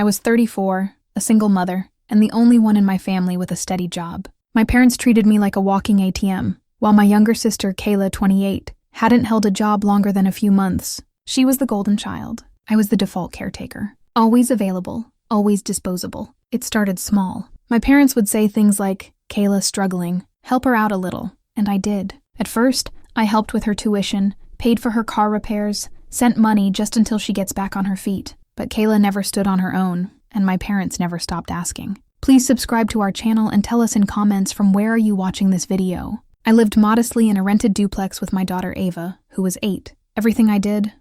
I was 34, a single mother, and the only one in my family with a steady job. My parents treated me like a walking ATM, while my younger sister, Kayla, 28, hadn't held a job longer than a few months. She was the golden child. I was the default caretaker. Always available, always disposable. It started small. My parents would say things like, "Kayla's struggling, help her out a little," and I did. At first, I helped with her tuition, paid for her car repairs, sent money just until she gets back on her feet. But Kayla never stood on her own, and my parents never stopped asking. Please subscribe to our channel and tell us in comments from where are you watching this video. I lived modestly in a rented duplex with my daughter Ava, who was 8. Everything I did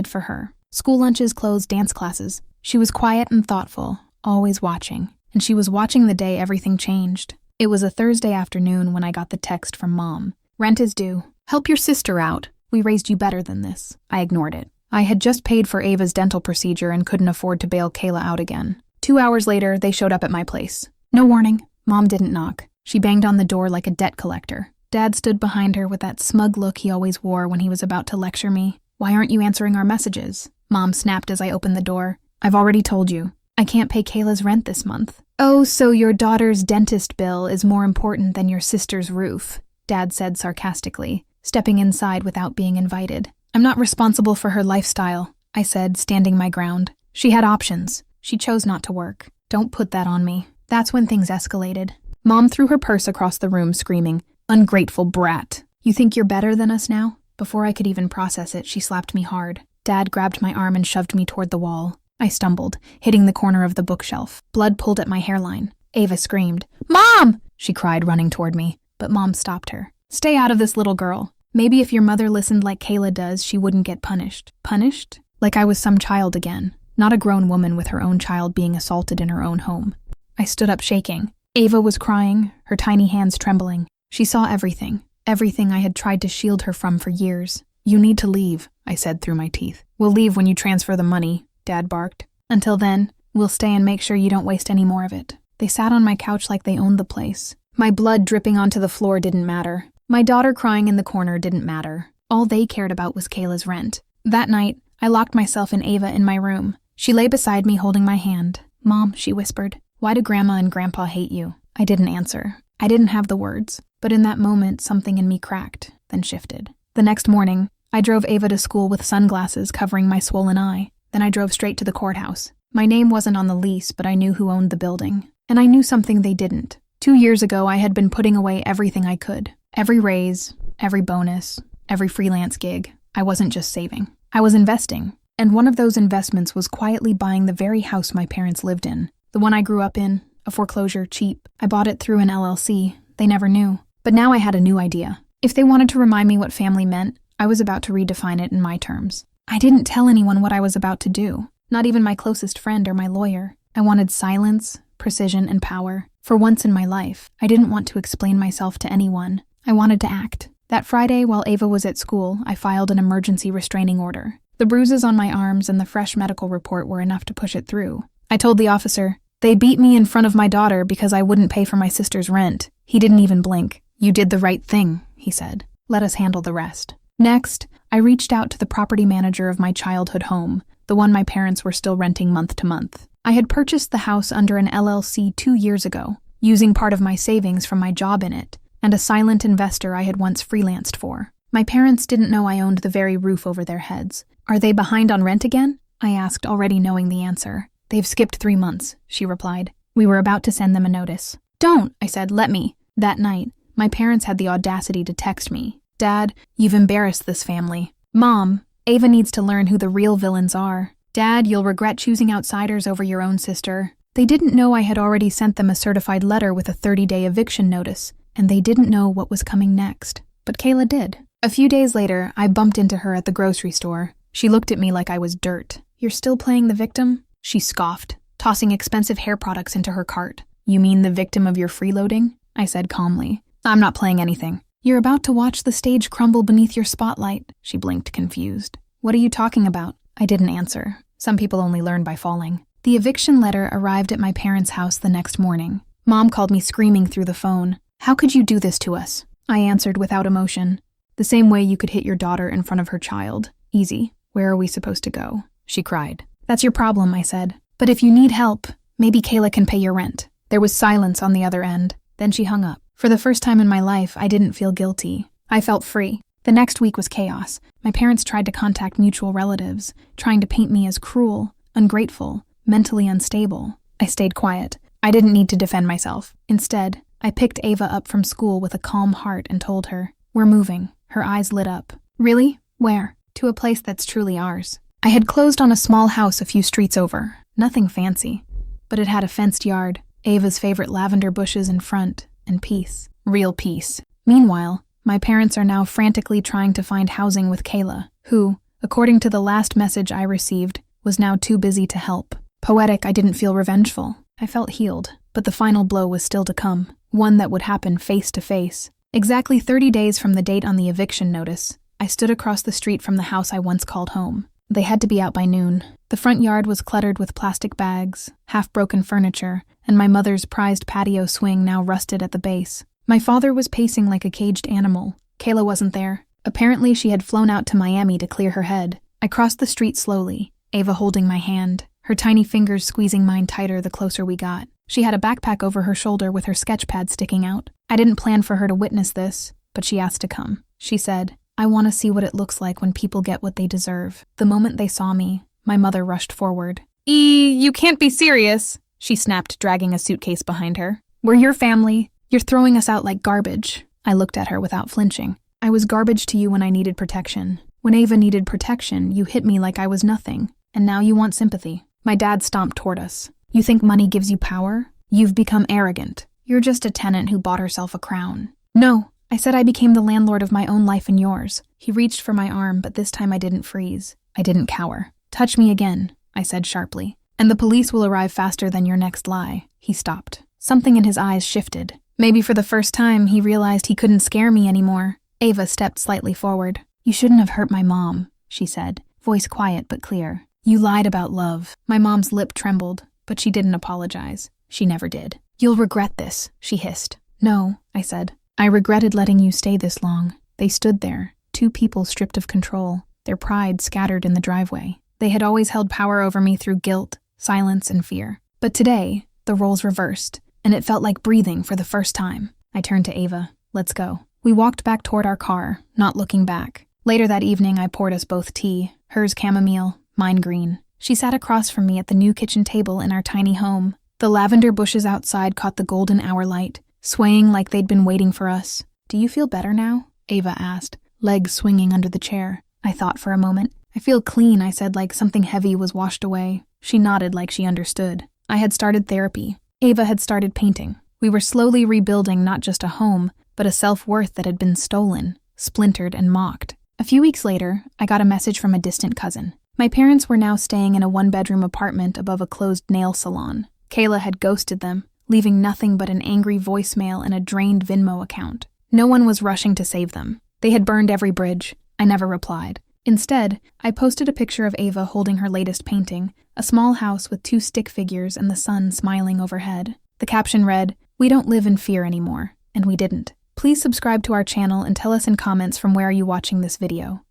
for her. School lunches, clothes, dance classes. She was quiet and thoughtful, always watching. And she was watching the day everything changed. It was a Thursday afternoon when I got the text from Mom. "Rent is due. Help your sister out. We raised you better than this." I ignored it. I had just paid for Ava's dental procedure and couldn't afford to bail Kayla out again. 2 hours later, they showed up at my place. No warning. Mom didn't knock. She banged on the door like a debt collector. Dad stood behind her with that smug look he always wore when he was about to lecture me. "Why aren't you answering our messages?" Mom snapped as I opened the door. "I've already told you. I can't pay Kayla's rent this month." "Oh, so your daughter's dentist bill is more important than your sister's roof," Dad said sarcastically, stepping inside without being invited. "I'm not responsible for her lifestyle," I said, standing my ground. "She had options. She chose not to work. Don't put that on me." That's when things escalated. Mom threw her purse across the room, screaming, "Ungrateful brat. You think you're better than us now?" Before I could even process it, she slapped me hard. Dad grabbed my arm and shoved me toward the wall. I stumbled, hitting the corner of the bookshelf. Blood pulled at my hairline. Ava screamed. "Mom!" she cried, running toward me. But Mom stopped her. "Stay out of this, little girl. Maybe if your mother listened like Kayla does, she wouldn't get punished." Punished? Like I was some child again. Not a grown woman with her own child being assaulted in her own home. I stood up shaking. Ava was crying, her tiny hands trembling. She saw everything I had tried to shield her from for years. "You need to leave," I said through my teeth. "We'll leave when you transfer the money," Dad barked. "Until then, we'll stay and make sure you don't waste any more of it." They sat on my couch like they owned the place. My blood dripping onto the floor didn't matter. My daughter crying in the corner didn't matter. All they cared about was Kayla's rent. That night, I locked myself and Ava in my room. She lay beside me holding my hand. "Mom," she whispered, "why do Grandma and Grandpa hate you?" I didn't answer. I didn't have the words. But in that moment, something in me cracked, then shifted. The next morning, I drove Ava to school with sunglasses covering my swollen eye. Then I drove straight to the courthouse. My name wasn't on the lease, but I knew who owned the building. And I knew something they didn't. 2 years ago, I had been putting away everything I could. Every raise, every bonus, every freelance gig. I wasn't just saving. I was investing. And one of those investments was quietly buying the very house my parents lived in. The one I grew up in, a foreclosure, cheap. I bought it through an LLC. They never knew. But now I had a new idea. If they wanted to remind me what family meant, I was about to redefine it in my terms. I didn't tell anyone what I was about to do. Not even my closest friend or my lawyer. I wanted silence, precision, and power. For once in my life, I didn't want to explain myself to anyone. I wanted to act. That Friday, while Ava was at school, I filed an emergency restraining order. The bruises on my arms and the fresh medical report were enough to push it through. I told the officer, "They beat me in front of my daughter because I wouldn't pay for my sister's rent." He didn't even blink. "You did the right thing," he said. "Let us handle the rest." Next, I reached out to the property manager of my childhood home, the one my parents were still renting month to month. I had purchased the house under an LLC 2 years ago, using part of my savings from my job in it, and a silent investor I had once freelanced for. My parents didn't know I owned the very roof over their heads. "Are they behind on rent again?" I asked, already knowing the answer. "They've skipped 3 months," she replied. "We were about to send them a notice." "Don't," I said, "let me." That night, my parents had the audacity to text me. "Dad, you've embarrassed this family." "Mom, Ava needs to learn who the real villains are." "Dad, you'll regret choosing outsiders over your own sister." They didn't know I had already sent them a certified letter with a 30-day eviction notice, and they didn't know what was coming next. But Kayla did. A few days later, I bumped into her at the grocery store. She looked at me like I was dirt. "You're still playing the victim?" She scoffed, tossing expensive hair products into her cart. "You mean the victim of your freeloading?" I said calmly. "I'm not playing anything." "You're about to watch the stage crumble beneath your spotlight." She blinked, confused. "What are you talking about?" I didn't answer. Some people only learn by falling. The eviction letter arrived at my parents' house the next morning. Mom called me screaming through the phone. "How could you do this to us?" I answered without emotion. "The same way you could hit your daughter in front of her child. Easy. Where are we supposed to go?" She cried. "That's your problem," I said. But if you need help, maybe Kayla can pay your rent. There was silence on the other end. Then she hung up. For the first time in my life, I didn't feel guilty. I felt free. The next week was chaos. My parents tried to contact mutual relatives, trying to paint me as cruel, ungrateful, mentally unstable. I stayed quiet. I didn't need to defend myself. Instead, I picked Ava up from school with a calm heart and told her, "We're moving." Her eyes lit up. "Really? Where?" "To a place that's truly ours." I had closed on a small house a few streets over. Nothing fancy, but it had a fenced yard, Ava's favorite lavender bushes in front, and peace. Real peace. Meanwhile, my parents are now frantically trying to find housing with Kayla, who, according to the last message I received, was now too busy to help. Poetic, I didn't feel revengeful. I felt healed, but the final blow was still to come, one that would happen face to face. Exactly 30 days from the date on the eviction notice, I stood across the street from the house I once called home. They had to be out by noon. The front yard was cluttered with plastic bags, half-broken furniture, and my mother's prized patio swing now rusted at the base. My father was pacing like a caged animal. Kayla wasn't there. Apparently she had flown out to Miami to clear her head. I crossed the street slowly, Ava holding my hand, her tiny fingers squeezing mine tighter the closer we got. She had a backpack over her shoulder with her sketch pad sticking out. I didn't plan for her to witness this, but she asked to come. She said, "I want to see what it looks like when people get what they deserve." The moment they saw me, my mother rushed forward. You can't be serious," she snapped, dragging a suitcase behind her. "We're your family. You're throwing us out like garbage." I looked at her without flinching. "I was garbage to you when I needed protection. When Ava needed protection, you hit me like I was nothing. And now you want sympathy." My dad stomped toward us. "You think money gives you power? You've become arrogant. You're just a tenant who bought herself a crown." "No, I said I became the landlord of my own life and yours." He reached for my arm, but this time I didn't freeze. I didn't cower. "Touch me again," I said sharply. "And the police will arrive faster than your next lie." He stopped. Something in his eyes shifted. Maybe for the first time, he realized he couldn't scare me anymore. Ava stepped slightly forward. "You shouldn't have hurt my mom," she said, voice quiet but clear. "You lied about love." My mom's lip trembled, but she didn't apologize. She never did. "You'll regret this," she hissed. "No," I said. "I regretted letting you stay this long." They stood there, two people stripped of control, their pride scattered in the driveway. They had always held power over me through guilt, silence, and fear. But today, the roles reversed, and it felt like breathing for the first time. I turned to Ava. "Let's go." We walked back toward our car, not looking back. Later that evening, I poured us both tea, hers chamomile, mine green. She sat across from me at the new kitchen table in our tiny home. The lavender bushes outside caught the golden hour light, swaying like they'd been waiting for us. "Do you feel better now?" Ava asked, legs swinging under the chair. I thought for a moment. "I feel clean," I said, like something heavy was washed away. She nodded like she understood. I had started therapy. Ava had started painting. We were slowly rebuilding not just a home, but a self-worth that had been stolen, splintered, and mocked. A few weeks later, I got a message from a distant cousin. My parents were now staying in a one-bedroom apartment above a closed nail salon. Kayla had ghosted them, leaving nothing but an angry voicemail and a drained Venmo account. No one was rushing to save them. They had burned every bridge. I never replied. Instead, I posted a picture of Ava holding her latest painting, a small house with 2 stick figures and the sun smiling overhead. The caption read, "We don't live in fear anymore," and we didn't. Please subscribe to our channel and tell us in comments from where are you watching this video.